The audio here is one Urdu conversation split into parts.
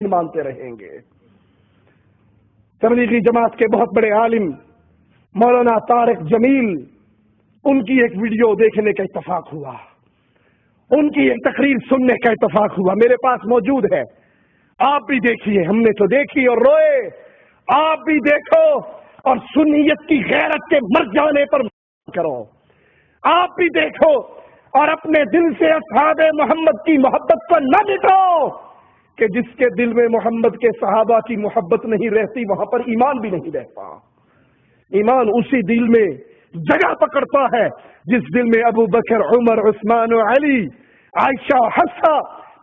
مانتے رہیں گے۔ تبلیغی جماعت کے بہت بڑے عالم مولانا طارق جمیل، ان کی ایک ویڈیو دیکھنے کا اتفاق ہوا، ان کی ایک تقریر سننے کا اتفاق ہوا، میرے پاس موجود ہے، آپ بھی دیکھیے، ہم نے تو دیکھی اور روئے، آپ بھی دیکھو اور سنیت کی غیرت کے مر جانے پر کرو، آپ بھی دیکھو اور اپنے دل سے اصحاب محمد کی محبت کو نہ مٹاؤ، کہ جس کے دل میں محمد کے صحابہ کی محبت نہیں رہتی وہاں پر ایمان بھی نہیں رہتا۔ ایمان اسی دل میں جگہ پکڑتا ہے جس دل میں ابو بکر، عمر، عثمان و علی، عائشہ، حفصہ،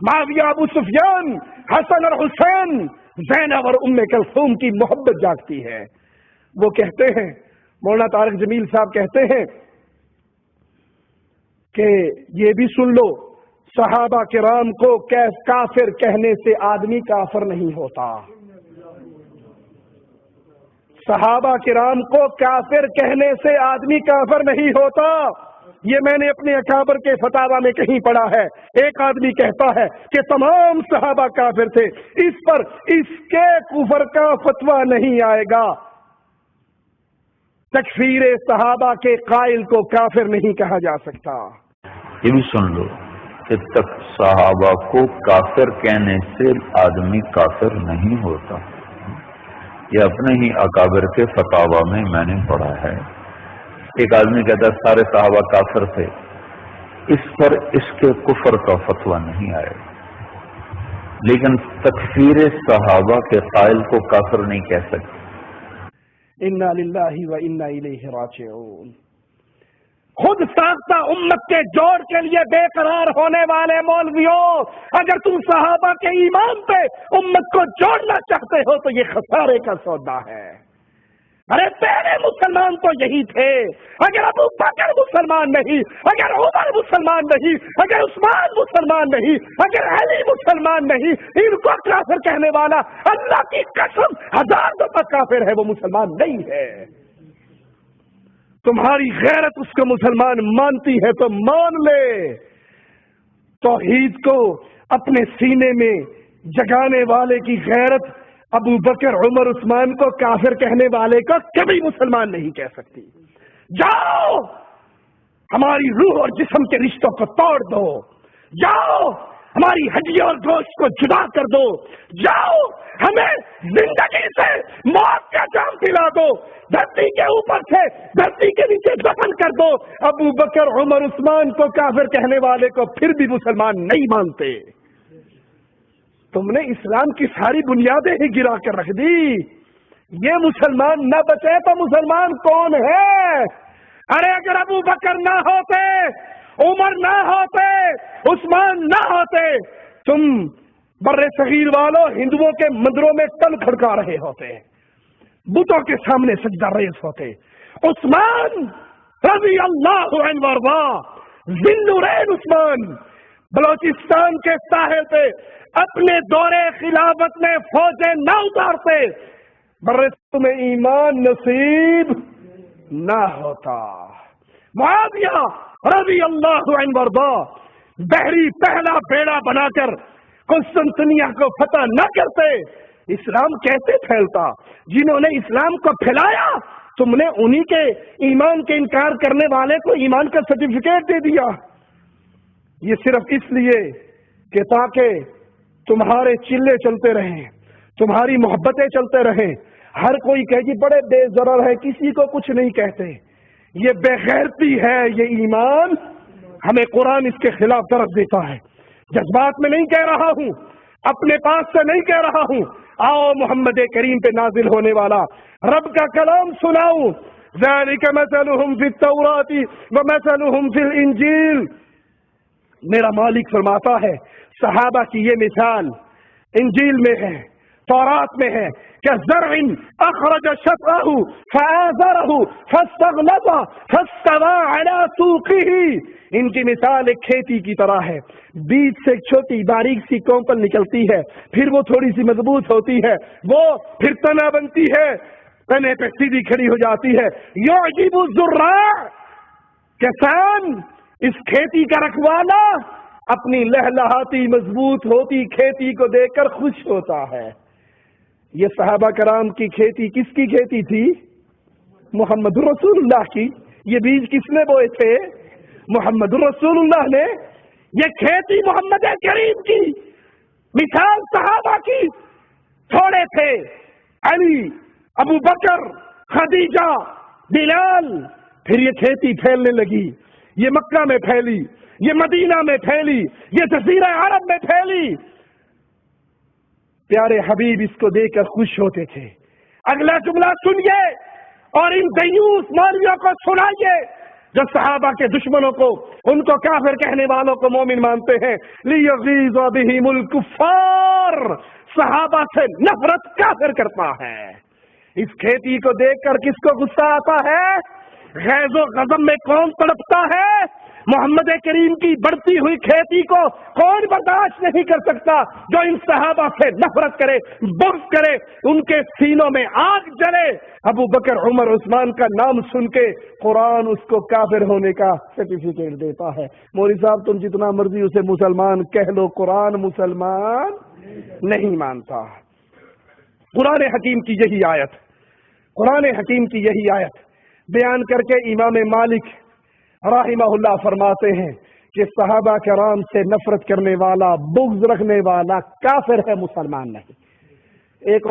معاویہ، ابو سفیان، حسن اور حسین، زینب اور ام کلثوم کی محبت جاگتی ہے۔ وہ کہتے ہیں، مولانا طارق جمیل صاحب کہتے ہیں کہ یہ بھی سن لو، صحابہ کرام کو کافر کہنے سے آدمی کافر نہیں ہوتا، صحابہ کرام کو کافر کہنے سے آدمی کافر نہیں ہوتا، یہ میں نے اپنے اکابر کے فتاوی میں کہیں پڑھا ہے۔ ایک آدمی کہتا ہے کہ تمام صحابہ کافر تھے، اس پر اس کے کفر کا فتویٰ نہیں آئے گا، تکفیر صحابہ کے قائل کو کافر نہیں کہا جا سکتا۔ یہ بھی سن لو کہ تک صحابہ کو کافر کہنے سے آدمی کافر نہیں ہوتا، یہ اپنے ہی اکابر کے فتاوی میں نے پڑھا ہے۔ ایک آدمی کہتا ہے سارے صحابہ کافر تھے، اس پر اس کے کفر کا فتویٰ نہیں آئے، لیکن تکفیر صحابہ کے قائل کو کافر نہیں کہہ سکتے۔ انا للہ و انا الیہ راجعون۔ خود ساختہ امت کے جوڑ کے لیے بے قرار ہونے والے مولویوں، اگر تم صحابہ کے ایمان پہ امت کو جوڑنا چاہتے ہو تو یہ خسارے کا سودا ہے۔ ارے پہلے مسلمان تو یہی تھے، اگر ابو بکر مسلمان نہیں، اگر عمر مسلمان نہیں، اگر عثمان مسلمان نہیں، اگر علی مسلمان نہیں، ان کو کافر کہنے والا اللہ کی قسم 1000 دفعہ کافر ہے، وہ مسلمان نہیں ہے۔ تمہاری غیرت اس کو مسلمان مانتی ہے تو مان لے، توحید کو اپنے سینے میں جگانے والے کی غیرت ابو بکر، عمر، عثمان کو کافر کہنے والے کو کبھی مسلمان نہیں کہہ سکتی۔ جاؤ ہماری روح اور جسم کے رشتوں کو توڑ دو، جاؤ ہماری ہڈیوں اور گوشت کو جدا کر دو، جاؤ ہمیں زندگی سے موت کا جام پلا دو، دھرتی کے اوپر سے دھرتی کے نیچے دفن کر دو، ابو بکر، عمر، عثمان کو کافر کہنے والے کو پھر بھی مسلمان نہیں مانتے۔ تم نے اسلام کی ساری بنیادیں ہی گرا کر رکھ دی، یہ مسلمان نہ بچے تو مسلمان کون ہے؟ ارے اگر ابو بکر نہ ہوتے، عمر نہ ہوتے، عثمان نہ ہوتے، تم بر صغیر والوں ہندوؤں کے مندروں میں تل کھڑکا رہے ہوتے، بتوں کے سامنے سجدہ ریز ہوتے۔ عثمان رضی اللہ عنہ وارضاہ، ذی النورین عثمان، بلوچستان کے ساحل پہ اپنے دورے خلافت میں فوجیں نہ اتارتے، بر تمہیں ایمان نصیب نہ ہوتا۔ معاویہ رضی اللہ عنہ وارضاہ بحری پہلا بیڑا بنا کر قسطنطنیہ کو فتح نہ کرتے، اسلام کیسے پھیلتا؟ جنہوں نے اسلام کو پھیلایا تم نے انہی کے ایمان کے انکار کرنے والے کو ایمان کا سرٹیفکیٹ دے دیا۔ یہ صرف اس لیے کہ تاکہ تمہارے چلے چلتے رہیں، تمہاری محبتیں چلتے رہیں، ہر کوئی کہے جی بڑے بے ضرر ہے، کسی کو کچھ نہیں کہتے، یہ بے غیرتی ہے۔ یہ ایمان ہمیں قرآن اس کے خلاف درس دیتا ہے، جذبات میں نہیں کہہ رہا ہوں، اپنے پاس سے نہیں کہہ رہا ہوں، آؤ محمد کریم پہ نازل ہونے والا رب کا کلام سناؤں۔ ذالک مثلہم فی التوراۃ ومثلہم فی الانجیل، میرا مالک فرماتا ہے صحابہ کی یہ مثال انجیل میں ہے، تورات میں ہے، کہ زرع اخرج شطأہ فآزرہ فاستغلظ فاستوى علی سوقہ، ان کی مثال ایک کھیتی کی طرح ہے، بیج سے ایک چھوٹی باریک سی کونپل نکلتی ہے، پھر وہ تھوڑی سی مضبوط ہوتی ہے، وہ پھر تنا بنتی ہے، تنے پہ سیدھی کھڑی ہو جاتی ہے۔ یعجب الزراع، کسان اس کھیتی کا رکھوالا اپنی لہلہاتی مضبوط ہوتی کھیتی کو دیکھ کر خوش ہوتا ہے۔ یہ صحابہ کرام کی کھیتی کس کی کھیتی تھی؟ محمد رسول اللہ کی۔ یہ بیج کس نے بوئے تھے؟ محمد رسول اللہ نے۔ یہ کھیتی محمد کریم کی، مثال صحابہ کی تھوڑے تھے، علی، ابو بکر، خدیجہ، بلال۔ پھر یہ کھیتی پھیلنے لگی، یہ مکہ میں پھیلی، یہ مدینہ میں پھیلی، یہ جزیرہ عرب میں پھیلی۔ پیارے حبیب اس کو دیکھ کر خوش ہوتے تھے۔ اگلا جملہ سنیے اور ان دیوس مولویوں کو سنائیے جو صحابہ کے دشمنوں کو، ان کو کافر کہنے والوں کو مومن مانتے ہیں۔ لیغیظ بہم الکفار، صحابہ سے نفرت کافر کرتا ہے۔ اس کھیتی کو دیکھ کر کس کو غصہ آتا ہے؟ غیظ و غضب میں کون تڑپتا ہے؟ محمد کریم کی بڑھتی ہوئی کھیتی کو کون برداشت نہیں کر سکتا؟ جو ان صحابہ سے نفرت کرے، بغض کرے، ان کے سینوں میں آگ جلے۔ ابو بکر، عمر، عثمان کا نام سن کے قرآن اس کو کافر ہونے کا سرٹیفکیٹ دیتا ہے۔ مولوی صاحب تم جتنا مرضی اسے مسلمان کہہ لو، قرآن مسلمان نہیں مانتا۔ قرآن حکیم کی یہی آیت، قرآن حکیم کی یہی آیت بیان کر کے امام مالک رحمہ اللہ فرماتے ہیں کہ صحابہ کرام سے نفرت کرنے والا، بغض رکھنے والا کافر ہے، مسلمان نہیں۔ ایک